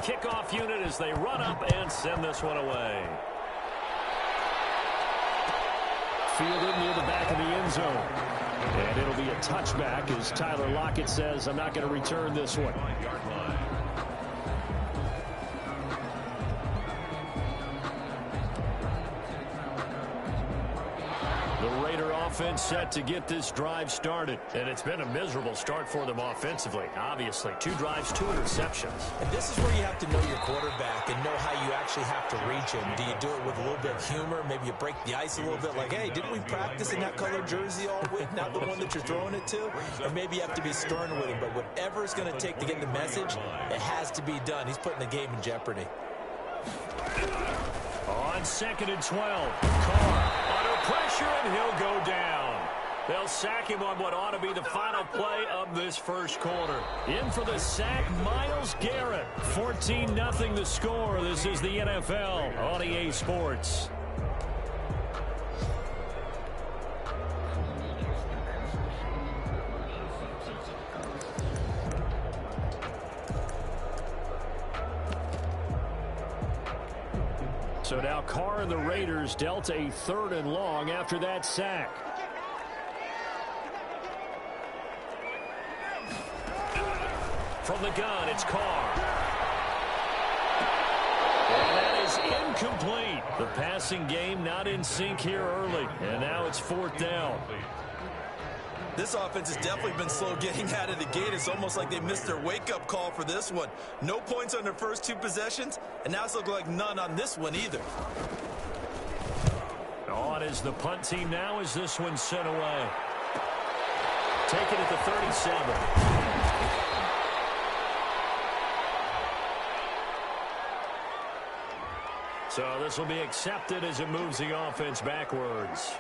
kickoff unit as they run up and send this one away. Fielded near the back of the end zone. And it'll be a touchback as Tyler Lockett says, I'm not going to return this one. Offense set to get this drive started. And it's been a miserable start for them offensively. Obviously, 2 drives, 2 interceptions. And this is where you have to know your quarterback and know how you actually have to reach him. Do you do it with a little bit of humor? Maybe you break the ice a little bit like, hey, didn't we practice in that colored jersey all week? Not the one that you're throwing it to? Or maybe you have to be stern with him. But whatever it's going to take to get the message, it has to be done. He's putting the game in jeopardy. On 2nd and 12, Carr under pressure, and he'll go down. They'll sack him on what ought to be the final play of this first quarter. In for the sack, Myles Garrett. 14-0 the score. This is the NFL on EA Sports. So now Carr and the Raiders dealt a 3rd and long after that sack. From the gun, it's Carr. And that is incomplete. The passing game not in sync here early. And now it's 4th down. This offense has definitely been slow getting out of the gate. It's almost like they missed their wake-up call for this one. No points on their first 2 possessions, and now it's looking like none on this one either. On is the punt team now as this one's sent away. Taken at the 37. So this will be accepted as it moves the offense backwards.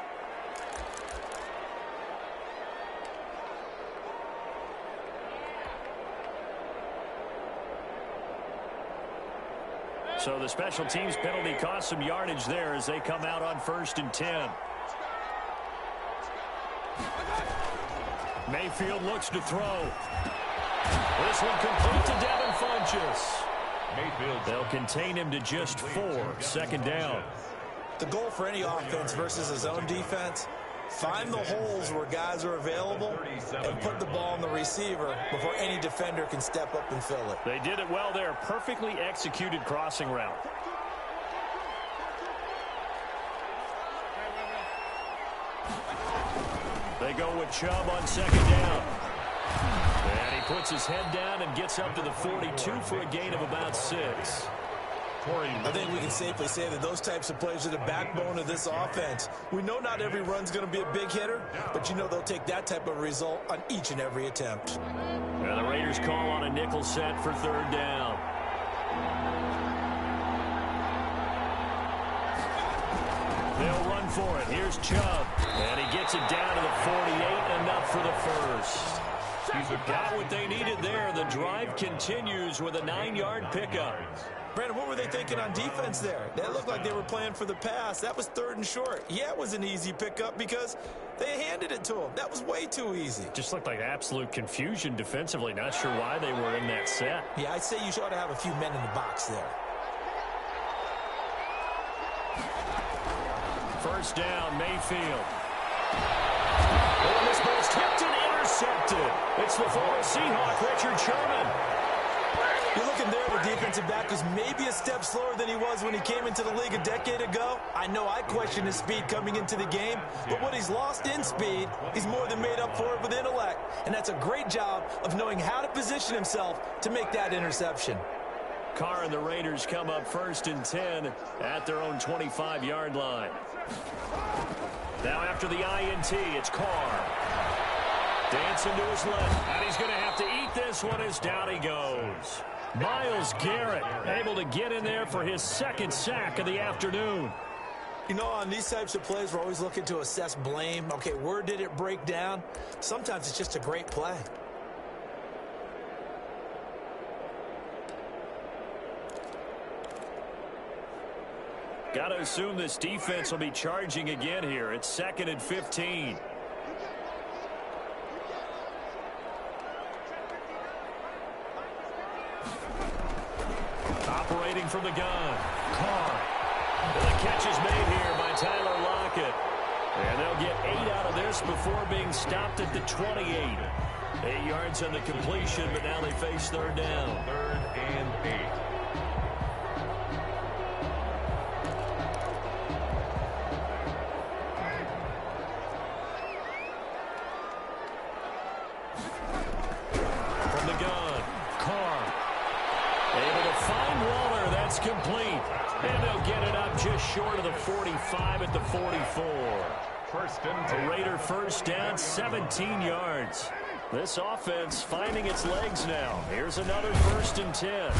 So the special teams penalty cost some yardage there as they come out on 1st and 10. Mayfield looks to throw. This one complete to Devin Funchess. They'll contain him to just 4. 2nd down. The goal for any offense versus a zone defense, find the holes where guys are available and put the ball on the receiver before any defender can step up and fill it. They did it well there. Perfectly executed crossing route. They go with Chubb on 2nd down. And he puts his head down and gets up to the 42 for a gain of about 6. I think we can safely say that those types of plays are the backbone of this offense. We know not every run's going to be a big hitter, but you know they'll take that type of result on each and every attempt. And the Raiders call on a nickel set for 3rd down. They'll run for it. Here's Chubb. And he gets it down to the 48, enough for the first. Got what they needed there. The drive continues with a 9-yard pickup. Brandon, what were they thinking on defense there? That looked like they were playing for the pass. That was 3rd and short. Yeah, it was an easy pickup because they handed it to him. That was way too easy. Just looked like absolute confusion defensively. Not sure why they were in that set. Yeah, I'd say you ought to have a few men in the box there. 1st down, Mayfield. Oh, this ball's tipped and intercepted. It's the former Seahawk, Richard Sherman. You're looking there, the defensive back was maybe a step slower than he was when he came into the league a decade ago. I know I questioned his speed coming into the game, but what he's lost in speed, he's more than made up for it with intellect. And that's a great job of knowing how to position himself to make that interception. Carr and the Raiders come up 1st and 10 at their own 25-yard line. Now after the INT, it's Carr. Dancing to his left, and he's going to have to eat this one as down he goes. Myles Garrett able to get in there for his 2nd sack of the afternoon. You know, on these types of plays, we're always looking to assess blame. Okay, where did it break down? Sometimes it's just a great play. Got to assume this defense will be charging again here. It's 2nd and 15. Operating from the gun. Carr. And the catch is made here by Tyler Lockett. And they'll get 8 out of this before being stopped at the 28. 8 yards on the completion, but now they face third down. 3rd and 8. From the gun, Carr. Able to find Waller. That's complete. And they'll get it up just short of the 45 at the 44. 1st and 10. A Raider first down, 17 yards. This offense finding its legs now. Here's another 1st and 10.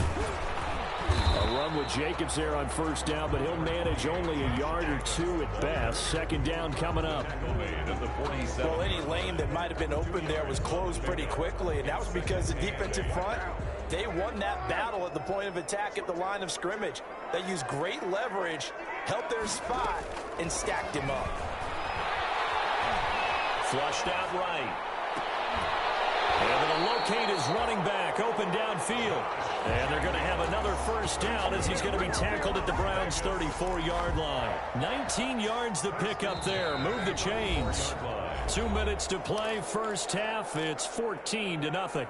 A run with Jacobs there on first down, but he'll manage only a yard or 2 at best. 2nd down coming up. Well, any lane that might have been open there was closed pretty quickly, and that was because the defensive front, they won that battle at the point of attack at the line of scrimmage. They used great leverage, held their spot, and stacked him up. Flushed out right. Able to locate his running back open downfield. And they're going to have another first down as he's going to be tackled at the Browns' 34-yard line. 19 yards to pick up there. Move the chains. 2 minutes to play. First half, it's 14-0.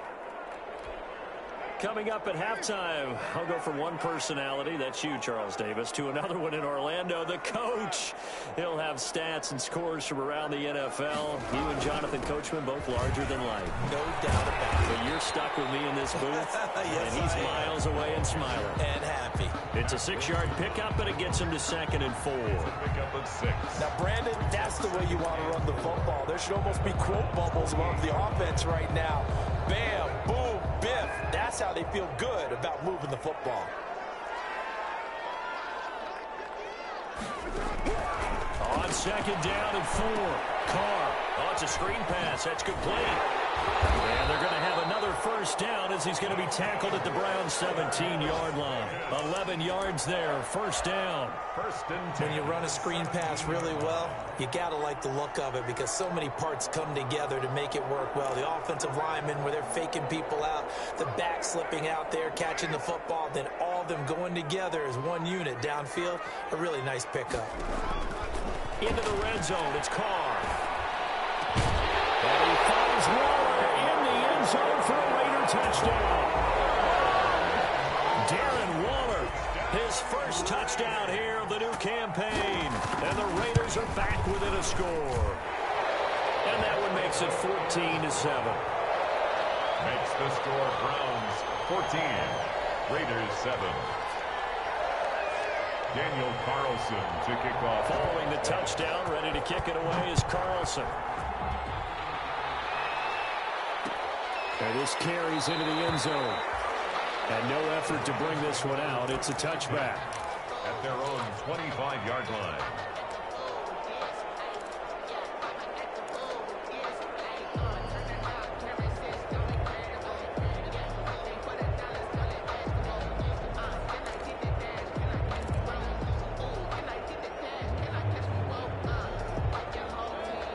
Coming up at halftime, I'll go from one personality, that's you, Charles Davis, to another one in Orlando, the coach. He'll have stats and scores from around the NFL. You and Jonathan Coachman, both larger than life. No doubt about it. But you're stuck with me in this booth, Yes, and he's miles away and smiling. And happy. It's a 6-yard pickup, but it gets him to 2nd and 4. Pickup of 6. Now, Brandon, that's the way you want to run the football. There should almost be quote bubbles above the offense right now. Bam, boom, biff. That's how they feel good about moving the football. On 2nd down and 4. Carr. Oh, it's a screen pass. That's complete. And they're going to have another first down as he's going to be tackled at the Browns' 17-yard line. 11 yards there. First down. 1st and 10. When you run a screen pass really well, you got to like the look of it because so many parts come together to make it work well. The offensive linemen where they're faking people out, the back slipping out there, catching the football, then all of them going together as one unit downfield. A really nice pickup. Into the red zone. It's Carr. And he finds Waller in the end zone for a Raider touchdown. Darren Waller, his first touchdown here of the new campaign. And the Raiders are back within a score. And that one makes it 14-7. Makes the score Browns 14. Raiders 7. Daniel Carlson to kick off. Following the touchdown, ready to kick it away is Carlson. And this carries into the end zone. And no effort to bring this one out. It's a touchback. At their own 25-yard line.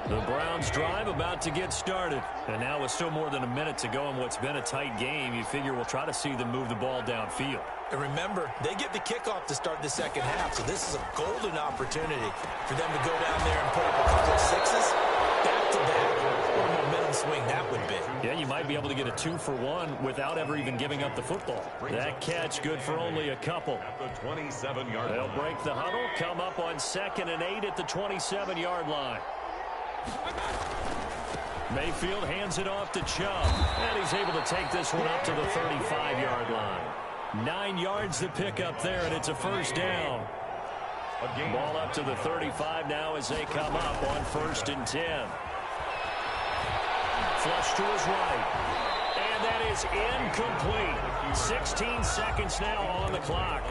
The Browns drive about to get started. And now with still more than a minute to go in what's been a tight game, you figure we'll try to see them move the ball downfield. And remember, they get the kickoff to start the second half, so this is a golden opportunity for them to go down there and put up a couple of sixes back-to-back. What a momentum swing that would be. Yeah, you might be able to get a 2-for-1 without ever even giving up the football. That catch good for only a couple. At the 27-yard line. They'll break the huddle, come up on 2nd and 8 at the 27-yard line. Mayfield hands it off to Chubb, and he's able to take this one up to the 35-yard line. 9 yards to pick up there, and it's a first down. Ball up to the 35 now as they come up on 1st and 10. Flush to his right. And that is incomplete. 16 seconds now on the clock.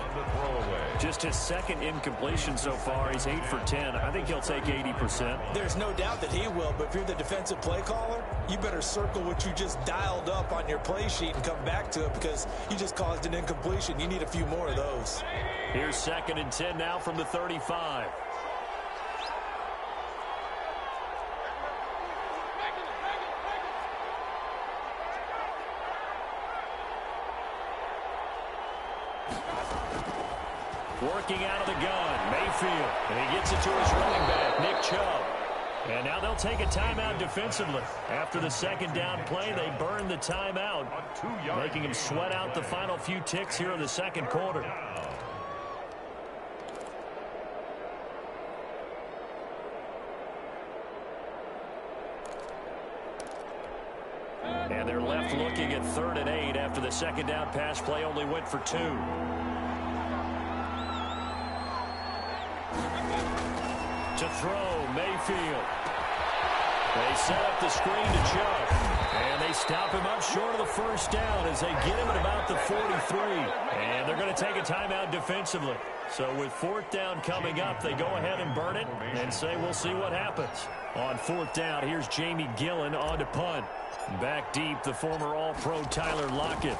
Just his 2nd incompletion so far. He's 8 for 10. I think he'll take 80%. There's no doubt that he will, but if you're the defensive play caller, you better circle what you just dialed up on your play sheet and come back to it because you just caused an incompletion. You need a few more of those. Here's 2nd and 10 now from the 35. Working out of the gun, Mayfield. And he gets it to his running back, Nick Chubb. And now they'll take a timeout defensively. After the second down play, they burn the timeout, making him sweat out the final few ticks here in the second quarter. And they're left looking at 3rd and 8 after the second down pass play only went for 2. To throw, Mayfield. They set up the screen to Chubb. And they stop him up short of the first down as they get him at about the 43. And they're going to take a timeout defensively. So with 4th down coming up, they go ahead and burn it and say we'll see what happens. On 4th down, here's Jamie Gillen on to punt. Back deep, the former All-Pro Tyler Lockett.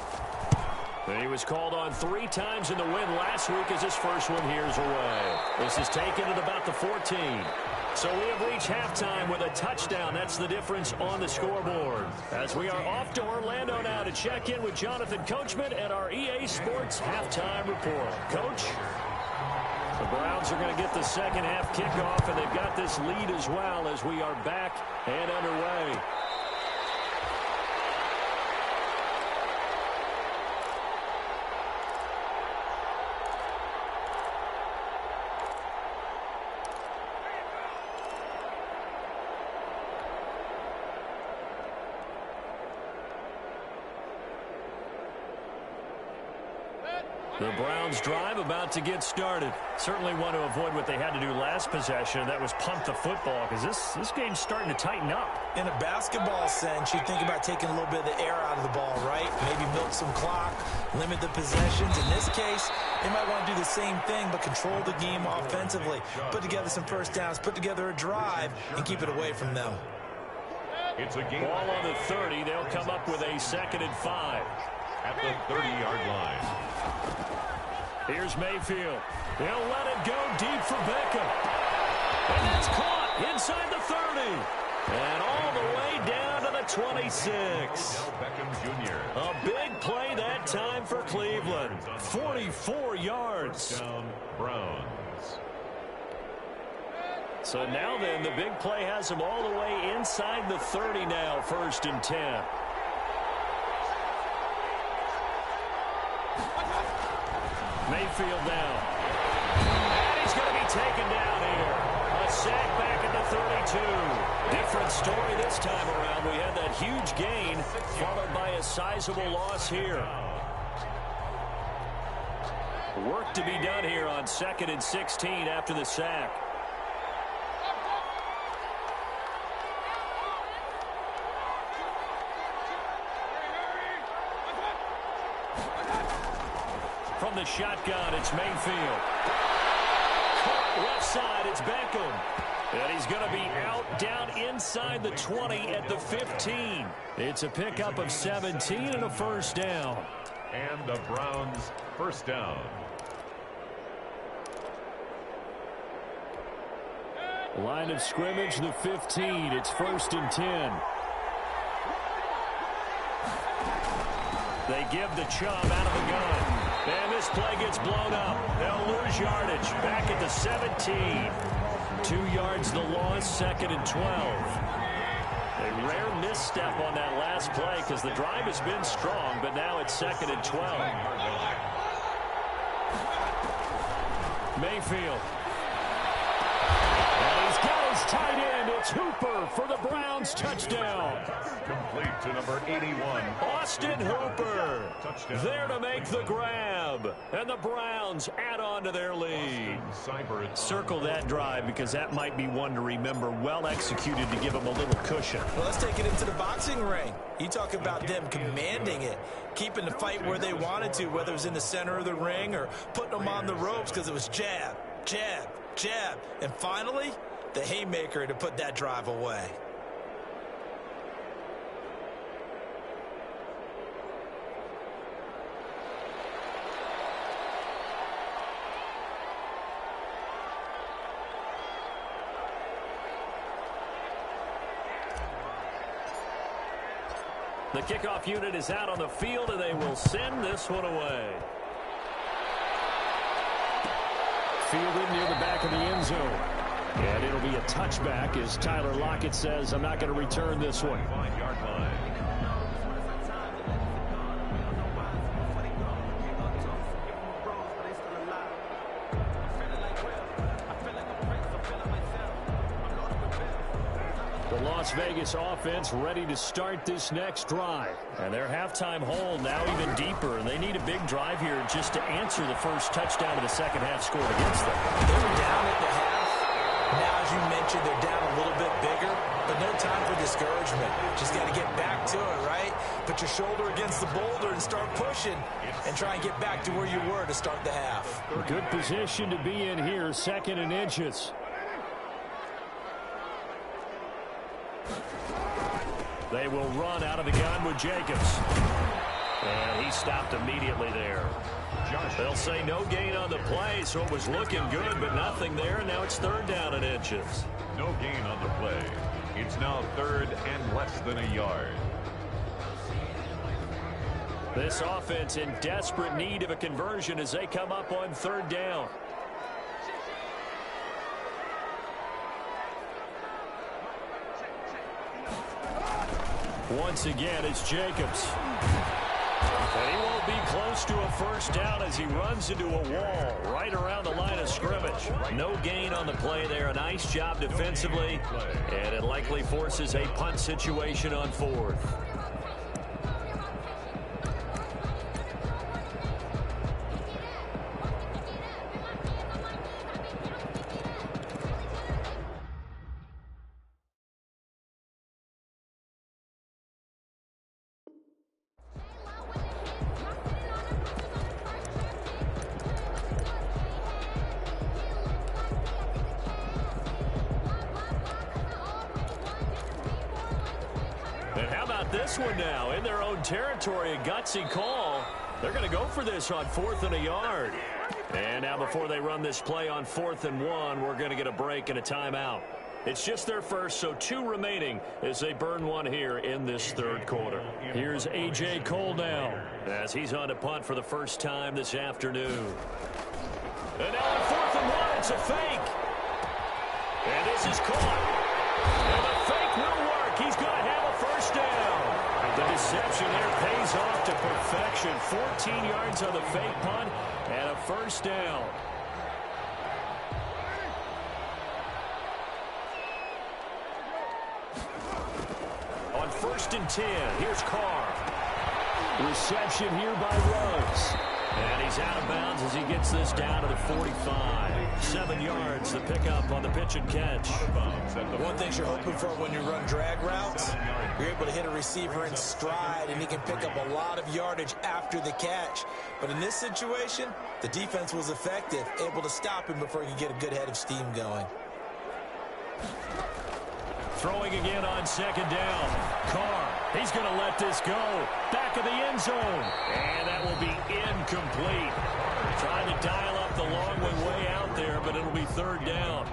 He was called on 3 times in the win last week as his first one here's away. This is taken at about the 14. So we have reached halftime with a touchdown. That's the difference on the scoreboard. As we are off to Orlando now to check in with Jonathan Coachman at our EA Sports Halftime Report. Coach? The Browns are going to get the second half kickoff, and they've got this lead as well as we are back and underway. The Browns drive about to get started. Certainly want to avoid what they had to do last possession. That was punt the football because this game's starting to tighten up. In a basketball sense, you think about taking a little bit of the air out of the ball, right? Maybe milk some clock, limit the possessions. In this case, they might want to do the same thing but control the game offensively. Put together some first downs, put together a drive, and keep it away from them. It's a game. Ball on the 30. They'll come up with a 2nd and 5. At the 30-yard line. Here's Mayfield. He'll let it go deep for Beckham. And that's caught inside the 30. And all the way down to the 26. Beckham Jr. A big play that time for Cleveland. 44 yards. Down Browns. So now then, the big play has them all the way inside the 30 now, 1st and 10. Mayfield now. And he's going to be taken down here. A sack back at the 32. Different story this time around. We had that huge gain followed by a sizable loss here. Work to be done here on 2nd and 16 after the sack. From the shotgun, it's Mayfield. Left side, it's Beckham. And he's going to be out down inside the 20 at the 15. It's a pickup of 17 and a first down. And the Browns' first down. Line of scrimmage, the 15. It's 1st and 10. They give the Chubb out of the gun. And this play gets blown up. They'll lose yardage. Back at the 17. 2 yards the loss, 2nd and 12. A rare misstep on that last play because the drive has been strong, but now it's 2nd and 12. Mayfield. And he's got his tight end. It's Hooper for the Browns touchdown. Complete to number 81. Austin Hooper Touchdown. there to make the grab. And the Browns add on to their lead. Circle that drive because that might be one to remember. Well executed to give them a little cushion. Well, let's take it into the boxing ring. You talk about them commanding it, keeping the fight where they wanted to, whether it was in the center of the ring or putting them on the ropes because it was jab, jab, jab. And finally, the haymaker to put that drive away. The kickoff unit is out on the field, and they will send this one away. fielded near the back of the end zone. And it'll be a touchback as Tyler Lockett says, I'm not going to return this one. 5-yard line. The Las Vegas offense ready to start this next drive. And their halftime hole now even deeper. And they need a big drive here just to answer the first touchdown of the second half scored against them. They were down at the half. Now, as you mentioned, they're down a little bit bigger, but no time for discouragement. Just got to get back to it, right? Put your shoulder against the boulder and start pushing and try and get back to where you were to start the half. A good position to be in here, 2nd and inches. They will run out of the gun with Jacobs. And he stopped immediately there. They'll say no gain on the play, so it was looking good, but nothing there. And now it's 3rd down and inches. No gain on the play. It's now 3rd and less than a yard. This offense in desperate need of a conversion as they come up on 3rd down. Once again, it's Jacobs. And he won't be close to a first down as he runs into a wall right around the line of scrimmage. No gain on the play there. A nice job defensively. And it likely forces a punt situation on 4th. This one now in their own territory, a gutsy call. They're going to go for this on 4th and a yard. And now before they run this play on 4th and 1, we're going to get a break and a timeout. It's just their first, so 2 remaining as they burn one here in this 3rd quarter. Here's A.J. Cole now as he's on to punt for the first time this afternoon. And now on 4th and 1, it's a fake. And this is caught. And the fake will work. He's going to have a first down. The deception there pays off to perfection. 14 yards on the fake punt and a first down. On 1st and 10, here's Carr. Reception here by Rose. And he's out of bounds as he gets this down to the 45. 7 yards, the pickup on the pitch and catch. One thing you're hoping for when you run drag routes, you're able to hit a receiver in stride, and he can pick up a lot of yardage after the catch. But in this situation, the defense was effective, able to stop him before he could get a good head of steam going. Throwing again on 2nd down. Carr, he's going to let this go. Back of the end zone. And that will be incomplete. Trying to dial up the long way out there, but it'll be 3rd down.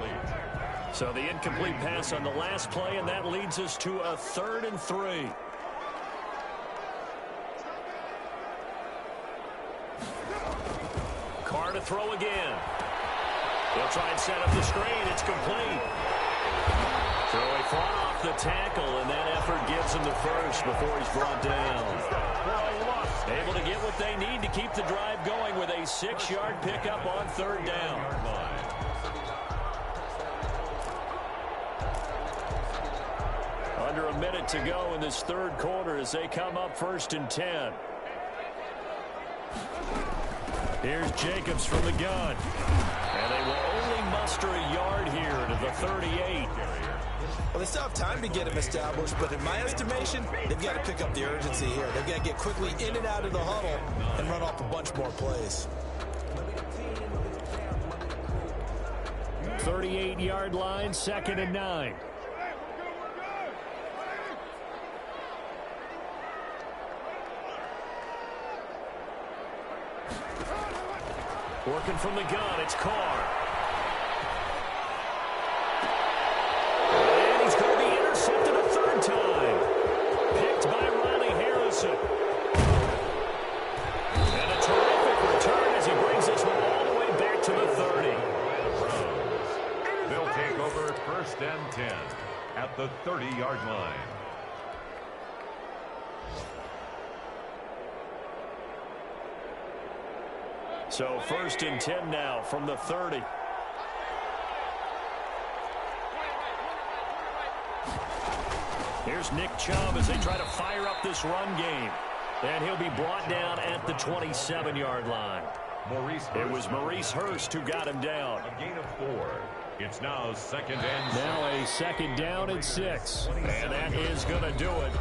So the incomplete pass on the last play, and that leads us to a 3rd and 3. Carr to throw again. He'll try and set up the screen. It's complete. So he fought off the tackle, and that effort gives him the first before he's brought down. Able to get what they need to keep the drive going with a 6-yard pickup on 3rd down. Under a minute to go in this 3rd quarter as they come up 1st and 10. Here's Jacobs from the gun. And they will only muster a yard here to the 38. Well, they still have time to get him established, but in my estimation, they've got to pick up the urgency here. They've got to get quickly in and out of the huddle and run off a bunch more plays. 38-yard line, 2nd and 9. Working from the gun, it's Carr. And he's going to be intercepted a 3rd time. Picked by Riley Harrison. And a terrific return as he brings this one all the way back to the 30. First and 10 at the 30-yard line. So first and 10 now from the 30. Here's Nick Chubb as they try to fire up this run game. And he'll be brought down at the 27-yard line. It was Maurice Hurst who got him down. A gain of 4. It's now second and 6. Now a second down and 6. And that is going to do it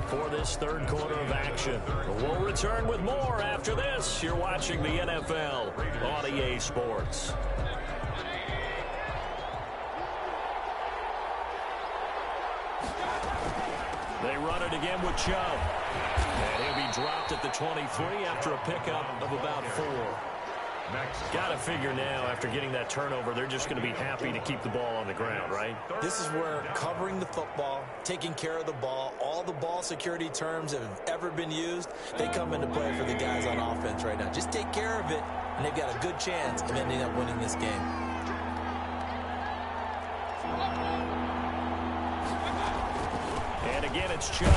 for this third quarter of action. We'll return with more after this. You're watching the NFL on EA Sports. They run it again with Chubb. And he'll be dropped at the 23 after a pickup of about 4. Got to figure now, after getting that turnover, they're just going to be happy to keep the ball on the ground, right? This is where covering the football, taking care of the ball, all the ball security terms that have ever been used, they come into play for the guys on offense right now. Just take care of it, and they've got a good chance of ending up winning this game. And again, it's Chubb.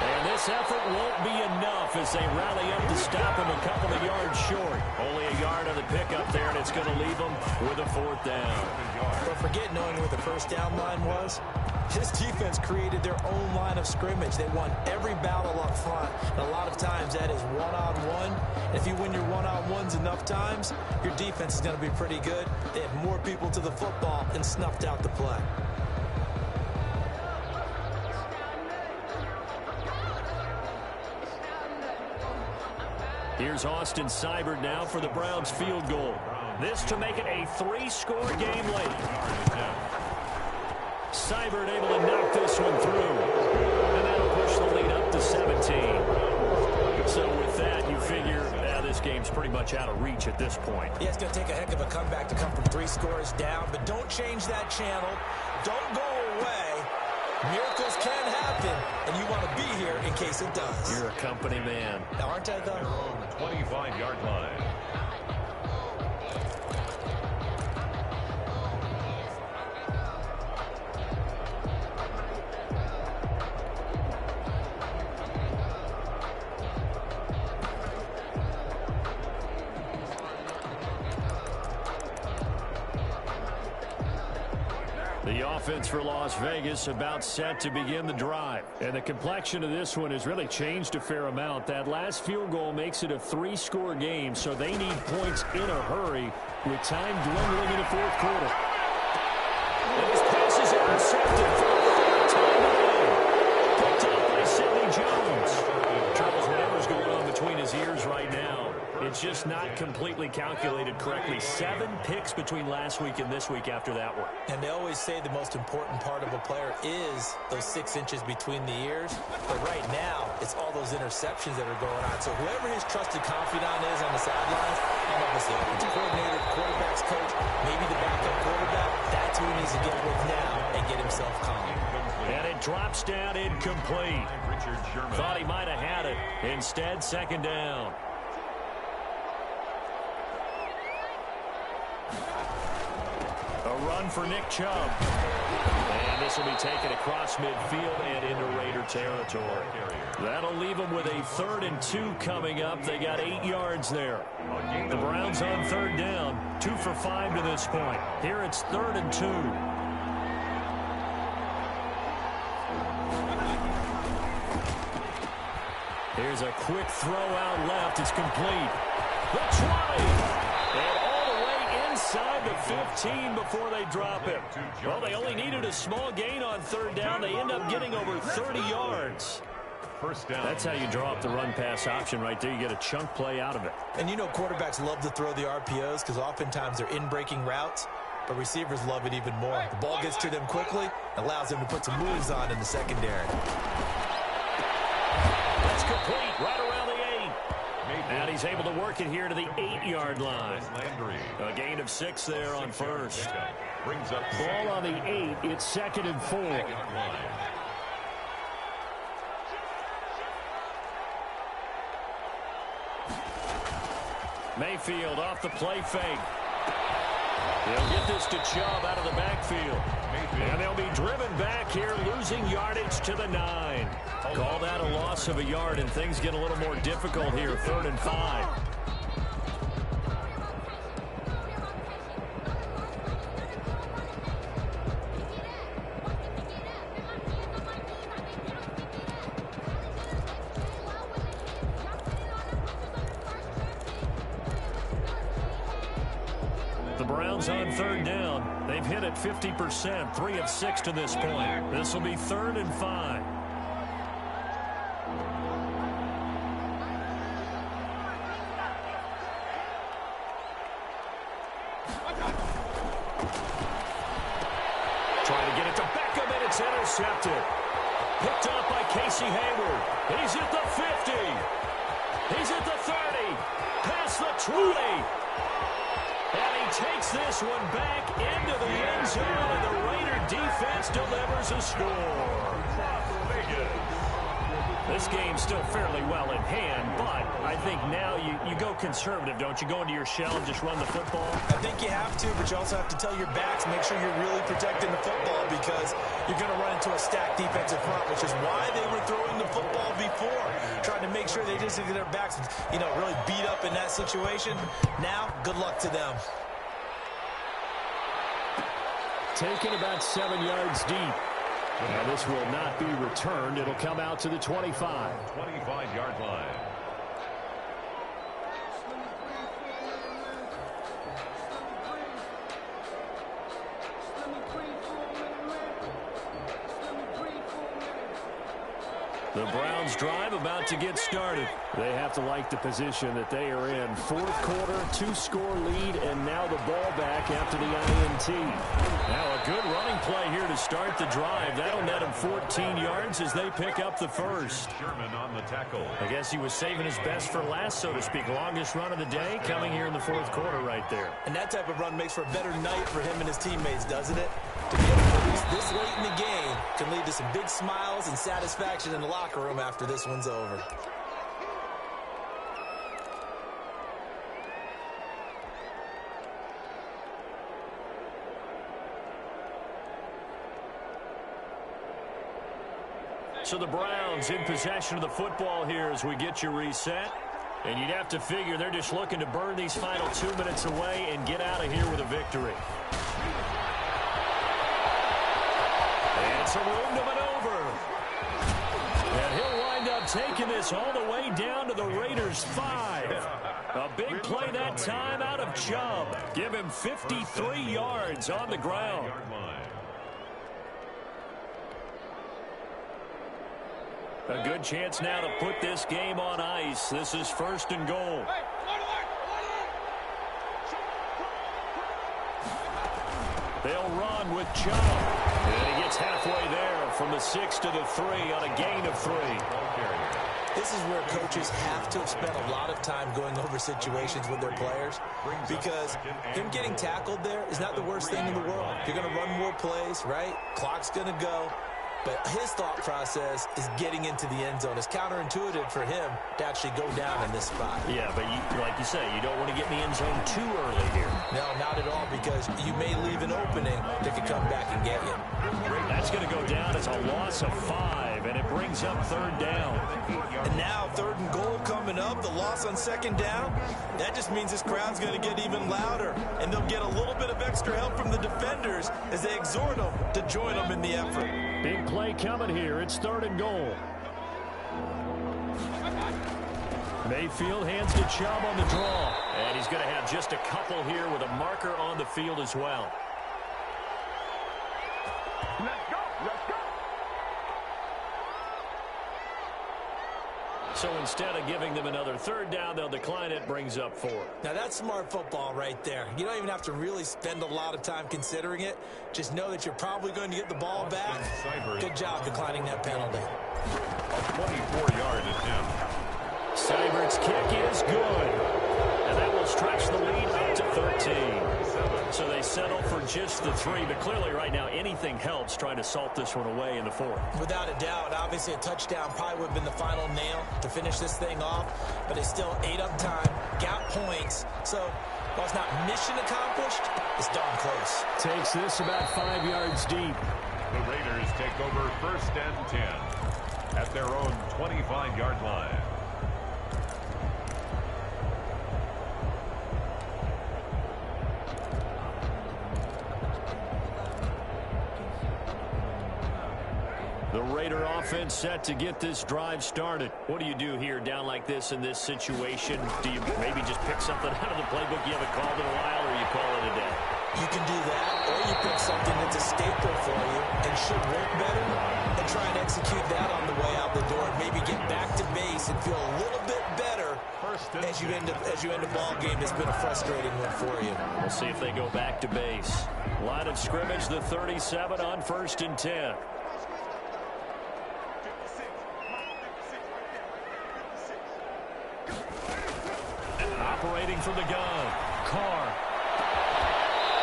And this effort won't be enough as they rally up to stop him a couple of yards short. Only a yard on the pickup there, and it's going to leave them with a 4th down. But forget knowing where the first down line was. This defense created their own line of scrimmage. They won every battle up front. And a lot of times that is one-on-one. And if you win your one-on-ones enough times, your defense is going to be pretty good. They had more people to the football and snuffed out the play. Here's Austin Seibert now for the Browns field goal. This to make it a 3-score game late. Seibert able to knock this one through. And that'll push the lead up to 17. So with that, you figure this game's pretty much out of reach at this point. Yeah, it's going to take a heck of a comeback to come from 3 scores down. But don't change that channel. Don't go away. Miracles can happen, and you want to be here in case it does. You're a company man. Now, aren't I, though? Their own 25-yard line. The offense for Las Vegas about set to begin the drive. And the complexion of this one has really changed a fair amount. That last field goal makes it a 3-score game, so they need points in a hurry with time dwindling in the 4th quarter. And his pass is intercepted for the 3rd time today. Picked up by Sidney Jones. Troubles whatever's going on between his ears right now. It's just not completely calculated correctly. 7 picks between last week and this week after that one. And they always say the most important part of a player is those 6 inches between the ears. But right now, it's all those interceptions that are going on. So whoever his trusted confidant is on the sidelines, I don't know if it's the offensive coordinator, quarterback's coach, maybe the backup quarterback, that's who he needs to get with now and get himself calm. And it drops down incomplete. Thought he might have had it. Instead, 2nd down. A run for Nick Chubb. And this will be taken across midfield and into Raider territory. That'll leave them with a 3rd and 2 coming up. They got 8 yards there. The Browns on 3rd down. 2 for 5 to this point. Here it's 3rd and 2. Here's a quick throw out left. It's complete. The 20. And all the way inside the 15 before they drop him. Well, they only needed a small gain on 3rd down. They end up getting over 30 yards. First down. That's how you draw up the run-pass option right there. You get a chunk play out of it. And you know quarterbacks love to throw the RPOs because oftentimes they're in-breaking routes, but receivers love it even more. The ball gets to them quickly, allows them to put some moves on in the secondary. That's complete right around the 8. And he's able to work it here to the 8-yard line. A gain of 6 there on 1st. Brings up Ball on the 8. It's 2nd and 4. Mayfield off the play fake. They'll get this to Chubb out of the backfield. And they'll be driven back here, losing yardage to the 9. Call that a loss of a yard, and things get a little more difficult here, 3rd and 5. The Browns on 3rd down. They've hit it 50%, 3 of 6 to this point. This will be 3rd and 5. Trying to get it to Beckham, and it's intercepted. Picked up by Casey Hayward. He's at the 50. He's at the 30. Past the 20. And he takes this one back into the end zone, and the Raider defense delivers a score. This game's still fairly well in hand, but I think now you go conservative, don't you? Go into your shell and just run the football? I think you have to, but you also have to tell your backs, make sure you're really protecting the football, because you're going to run into a stacked defensive front, which is why they were throwing the football before, trying to make sure they just get their backs, really beat up in that situation. Now, good luck to them. Taken about 7 yards deep. And this will not be returned. It'll come out to the 25. 25-yard line. The Browns drive about to get started. They have to like the position that they are in. 4th quarter, 2-score lead, and now the ball back after the INT. Now a good running play here to start the drive. That'll net him 14 yards as they pick up the first. Sherman on the tackle. I guess he was saving his best for last, so to speak. Longest run of the day coming here in the 4th quarter right there. And that type of run makes for a better night for him and his teammates, doesn't it? To be able to produce this late in the game can lead to some big smiles and satisfaction in the locker room after this one's over. So the Browns in possession of the football here as we get you reset. And you'd have to figure they're just looking to burn these final 2 minutes away and get out of here with a victory. And it's a room to maneuver. And he'll wind up taking this all the way down to the Raiders' 5. A big play that time out of Chubb. Give him 53 yards on the ground. A good chance now to put this game on ice. This is 1st and goal. They'll run with Chubb. And he gets halfway there from the 6 to the 3 on a gain of 3. This is where coaches have to spend a lot of time going over situations with their players, because him getting tackled there is not the worst thing in the world. You're going to run more plays, right? Clock's going to go. But his thought process is getting into the end zone. It's counterintuitive for him to actually go down in this spot. Yeah, but like you say, you don't want to get in the end zone too early here. No, not at all, because you may leave an opening that could come back and get you. That's going to go down as a loss of 5, and it brings up 3rd down. And now 3rd and goal coming up, the loss on 2nd down. That just means this crowd's going to get even louder, and they'll get a little bit of extra help from the defenders as they exhort them to join them in the effort. Big play coming here. It's 3rd and goal. Mayfield hands to Chubb on the draw. And he's going to have just a couple here with a marker on the field as well. Let's go! Let's go! So instead of giving them another 3rd down, they'll decline it, brings up 4. Now that's smart football right there. You don't even have to really spend a lot of time considering it. Just know that you're probably going to get the ball back. Good job declining that penalty. A 24-yard attempt. Seibert's kick is good. And that will stretch the lead up to 13. So they settle for just the 3, but clearly right now anything helps trying to salt this one away in the 4th. Without a doubt, obviously a touchdown probably would have been the final nail to finish this thing off, but it's still 8 up time, got points. So While it's not mission accomplished, it's darn close. Takes this about 5 yards deep. The Raiders take over 1st and 10 at their own 25-yard line. The Raider offense set to get this drive started. What do you do here down like this in this situation? Do you maybe just pick something out of the playbook you haven't called in a while, or you call it a day? You can do that, or you pick something that's a staple for you and should work better, and try and execute that on the way out the door, and maybe get back to base and feel a little bit better as you end a ball game that's been a frustrating one for you. We'll see if they go back to base. Line of scrimmage, the 37 on 1st and 10. Operating from the gun, Carr.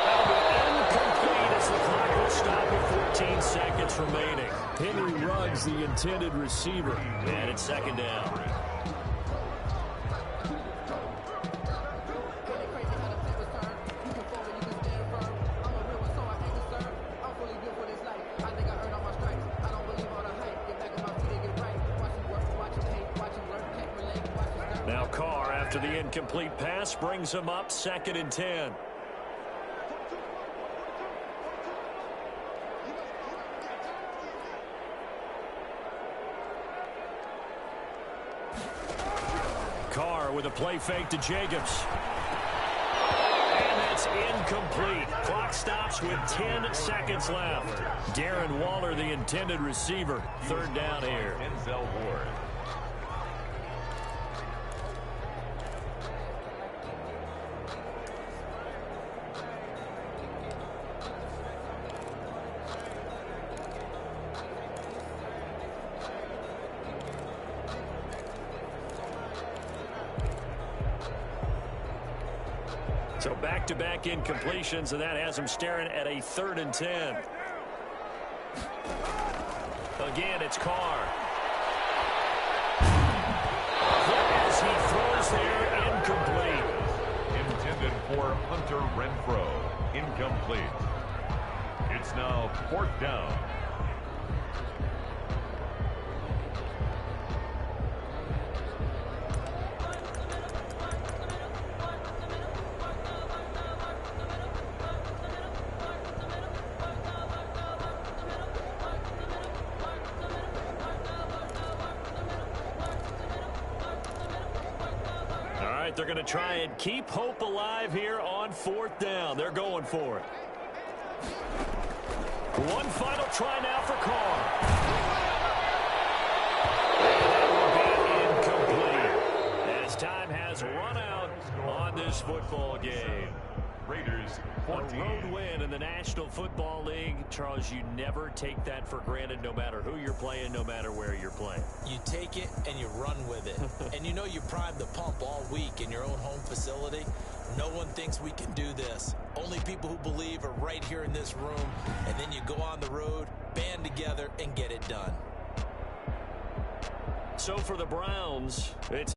That'll be incomplete as the clock will stop with 14 seconds remaining. Henry Ruggs, the intended receiver, and it's 2nd down. Now Carr, after the incomplete pass, brings him up 2nd and 10. Carr with a play fake to Jacobs. And that's incomplete. Clock stops with 10 seconds left. Darren Waller, the intended receiver. 3rd down here. Denzel Ward. So back-to-back incompletions, and that has him staring at a 3rd and 10. Again, it's Carr. As he throws there, incomplete. Intended for Hunter Renfrow. Incomplete. It's now 4th down. They're going to try and keep hope alive here on 4th down. They're going for it. One final try now for Carr. That will be incomplete as time has run out on this football game. Raiders 14. A road win in the National Football League. Charles, you never take that for granted, no matter who you're playing, no matter where you're playing. You take it and you run with it. And you know you primed the pump all week in your own home facility. No one thinks we can do this. Only people who believe are right here in this room. And then you go on the road, band together, and get it done. So for the Browns, it's